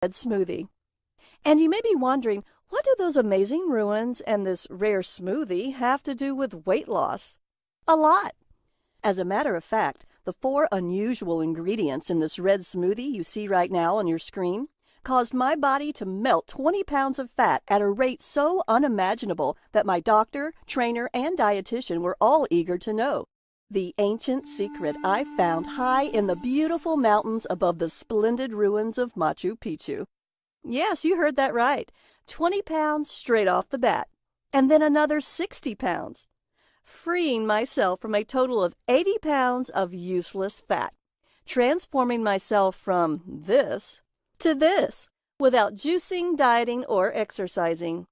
Red Smoothie. And you may be wondering, what do those amazing ruins and this rare smoothie have to do with weight loss? A lot. As a matter of fact, the 4 unusual ingredients in this red smoothie you see right now on your screen caused my body to melt 20 pounds of fat at a rate so unimaginable that my doctor, trainer, and dietitian were all eager to know. The ancient secret I found high in the beautiful mountains above the splendid ruins of Machu Picchu. Yes, you heard that right. 20 pounds straight off the bat. And then another 60 pounds. Freeing myself from a total of 80 pounds of useless fat. Transforming myself from this to this without juicing, dieting, or exercising.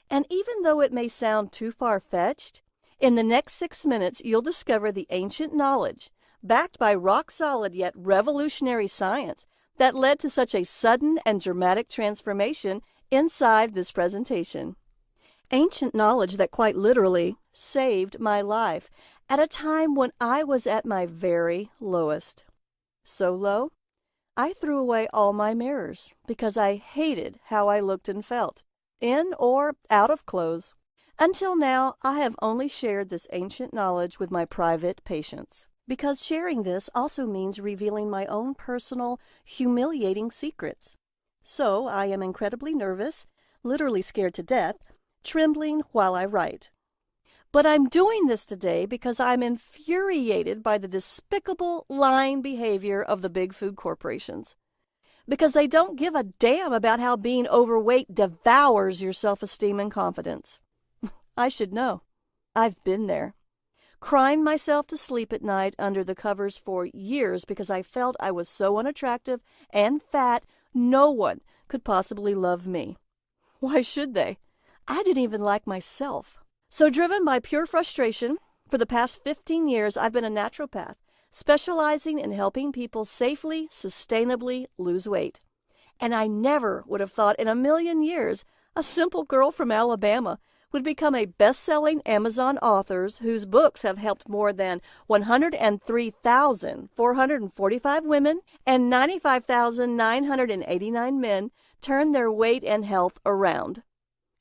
And even though it may sound too far-fetched, in the next 6 minutes you'll discover the ancient knowledge, backed by rock-solid yet revolutionary science, that led to such a sudden and dramatic transformation inside this presentation. Ancient knowledge that quite literally saved my life at a time when I was at my very lowest. So low, I threw away all my mirrors because I hated how I looked and felt, in or out of clothes. Until now, I have only shared this ancient knowledge with my private patients, because sharing this also means revealing my own personal, humiliating secrets. So I am incredibly nervous, literally scared to death, trembling while I write. But I'm doing this today because I'm infuriated by the despicable, lying behavior of the big food corporations. Because they don't give a damn about how being overweight devours your self-esteem and confidence. I should know. I've been there. Crying myself to sleep at night under the covers for years because I felt I was so unattractive and fat no one could possibly love me. Why should they? I didn't even like myself. So driven by pure frustration, for the past 15 years I've been a naturopath, specializing in helping people safely, sustainably lose weight. And I never would have thought in a million years a simple girl from Alabama would become a best-selling Amazon author whose books have helped more than 103,445 women and 95,989 men turn their weight and health around.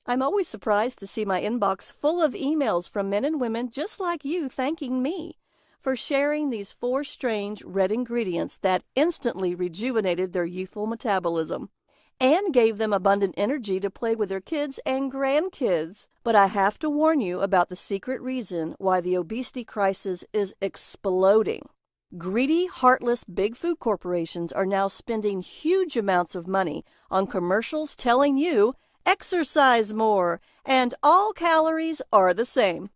I'm always surprised to see my inbox full of emails from men and women just like you thanking me for sharing these 4 strange red ingredients that instantly rejuvenated their youthful metabolism and gave them abundant energy to play with their kids and grandkids. But I have to warn you about the secret reason why the obesity crisis is exploding. Greedy, heartless big food corporations are now spending huge amounts of money on commercials telling you, exercise more, and all calories are the same.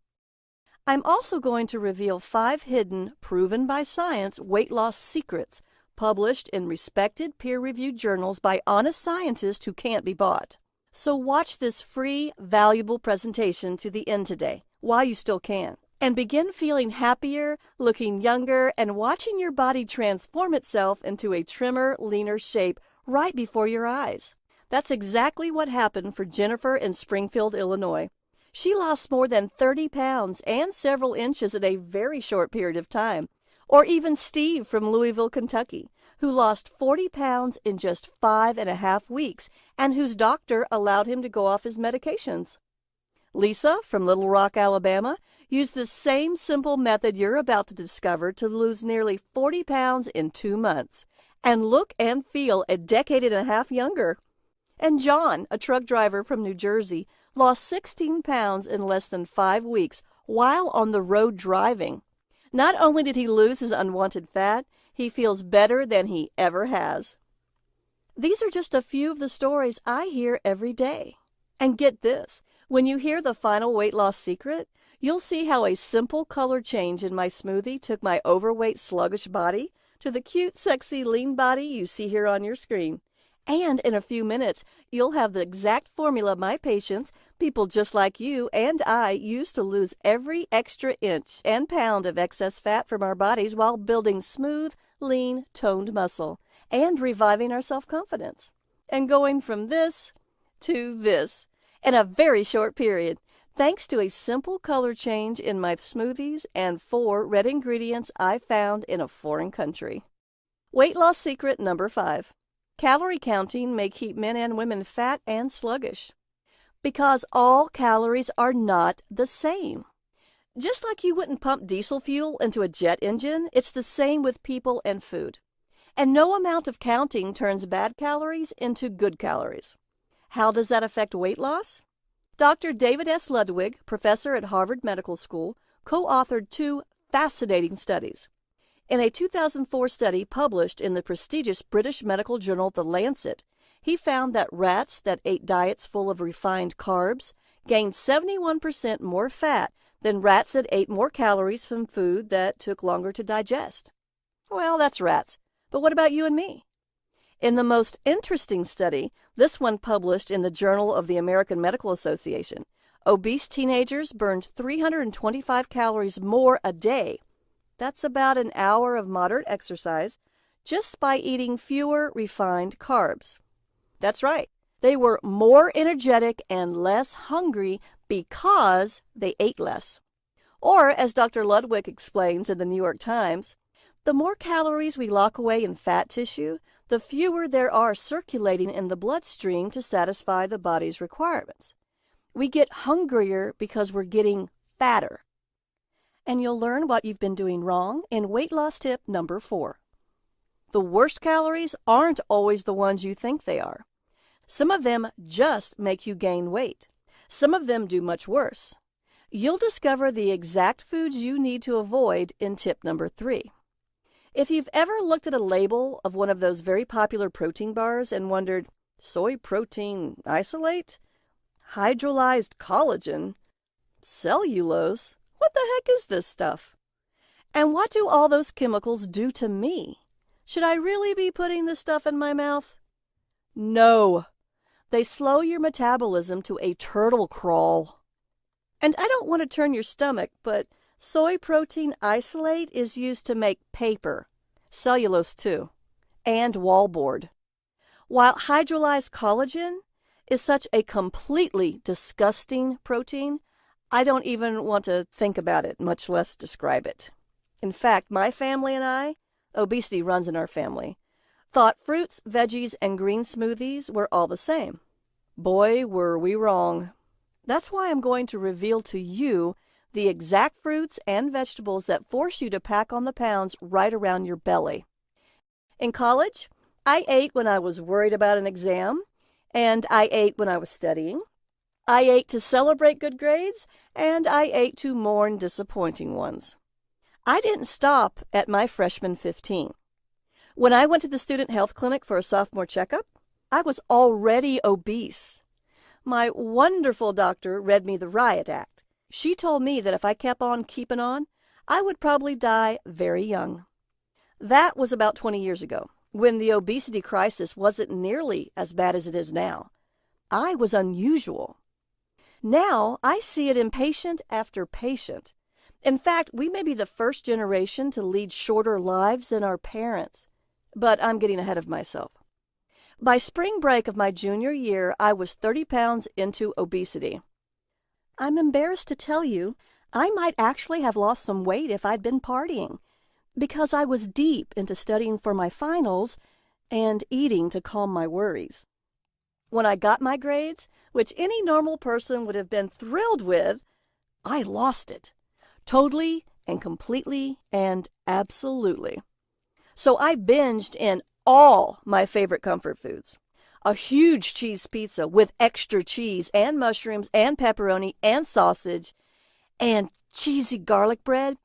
I'm also going to reveal 5 hidden, proven by science, weight loss secrets published in respected peer-reviewed journals by honest scientists who can't be bought. So watch this free, valuable presentation to the end today, while you still can, and begin feeling happier, looking younger, and watching your body transform itself into a trimmer, leaner shape right before your eyes. That's exactly what happened for Jennifer in Springfield, Illinois. She lost more than 30 pounds and several inches in a very short period of time. Or even Steve from Louisville, Kentucky, who lost 40 pounds in just 5.5 weeks and whose doctor allowed him to go off his medications. Lisa from Little Rock, Alabama, used the same simple method you're about to discover to lose nearly 40 pounds in 2 months and look and feel a decade and a half younger. And John, a truck driver from New Jersey, lost 16 pounds in less than 5 weeks while on the road driving. Not only did he lose his unwanted fat, he feels better than he ever has. These are just a few of the stories I hear every day. And get this, when you hear the final weight loss secret, you'll see how a simple color change in my smoothie took my overweight, sluggish body to the cute, sexy, lean body you see here on your screen. And in a few minutes, you'll have the exact formula my patients, people just like you and I, use to lose every extra inch and pound of excess fat from our bodies while building smooth, lean, toned muscle and reviving our self-confidence. And going from this to this in a very short period, thanks to a simple color change in my smoothies and 4 red ingredients I found in a foreign country. Weight loss secret number 5. Calorie counting may keep men and women fat and sluggish because all calories are not the same. Just like you wouldn't pump diesel fuel into a jet engine, it's the same with people and food. And no amount of counting turns bad calories into good calories. How does that affect weight loss? Dr. David S. Ludwig, professor at Harvard Medical School, co-authored two fascinating studies. In a 2004 study published in the prestigious British medical journal The Lancet, he found that rats that ate diets full of refined carbs gained 71% more fat than rats that ate more calories from food that took longer to digest. Well, that's rats. But what about you and me? In the most interesting study, this one published in the Journal of the American Medical Association, obese teenagers burned 325 calories more a day. That's about an hour of moderate exercise just by eating fewer refined carbs. That's right. They were more energetic and less hungry because they ate less. Or, as Dr. Ludwig explains in the New York Times, the more calories we lock away in fat tissue, the fewer there are circulating in the bloodstream to satisfy the body's requirements. We get hungrier because we're getting fatter. And you'll learn what you've been doing wrong in weight loss tip number 4. The worst calories aren't always the ones you think they are. Some of them just make you gain weight. Some of them do much worse. You'll discover the exact foods you need to avoid in tip number 3. If you've ever looked at a label of one of those very popular protein bars and wondered, soy protein isolate? Hydrolyzed collagen? Cellulose? What the heck is this stuff? And what do all those chemicals do to me? Should I really be putting this stuff in my mouth? No. They slow your metabolism to a turtle crawl. And I don't want to turn your stomach, but soy protein isolate is used to make paper, cellulose too, and wallboard. While hydrolyzed collagen is such a completely disgusting protein, I don't even want to think about it, much less describe it. In fact, my family and I, obesity runs in our family, thought fruits, veggies, and green smoothies were all the same. Boy, were we wrong. That's why I'm going to reveal to you the exact fruits and vegetables that force you to pack on the pounds right around your belly. In college, I ate when I was worried about an exam, and I ate when I was studying. I ate to celebrate good grades, and I ate to mourn disappointing ones. I didn't stop at my freshman 15. When I went to the student health clinic for a sophomore checkup, I was already obese. My wonderful doctor read me the riot act. She told me that if I kept on keeping on, I would probably die very young. That was about 20 years ago, when the obesity crisis wasn't nearly as bad as it is now. I was unusual. Now I see it in patient after patient. In fact, we may be the first generation to lead shorter lives than our parents. But I'm getting ahead of myself. By spring break of my junior year, I was 30 pounds into obesity. I'm embarrassed to tell you, I might actually have lost some weight if I'd been partying, because I was deep into studying for my finals and eating to calm my worries. When I got my grades, which any normal person would have been thrilled with, I lost it. Totally and completely and absolutely. So I binged in all my favorite comfort foods. A huge cheese pizza with extra cheese and mushrooms and pepperoni and sausage and cheesy garlic bread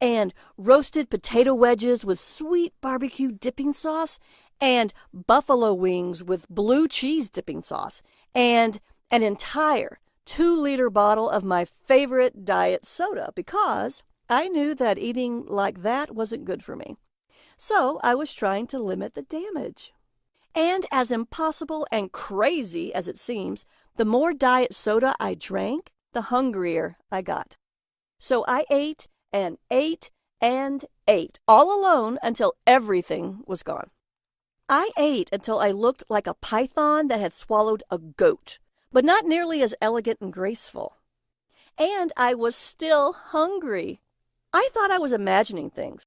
and roasted potato wedges with sweet barbecue dipping sauce and buffalo wings with blue cheese dipping sauce and an entire 2-liter bottle of my favorite diet soda because I knew that eating like that wasn't good for me. So I was trying to limit the damage. And as impossible and crazy as it seems, the more diet soda I drank, the hungrier I got. So I ate and ate and ate, all alone until everything was gone. I ate until I looked like a python that had swallowed a goat, but not nearly as elegant and graceful. And I was still hungry. I thought I was imagining things.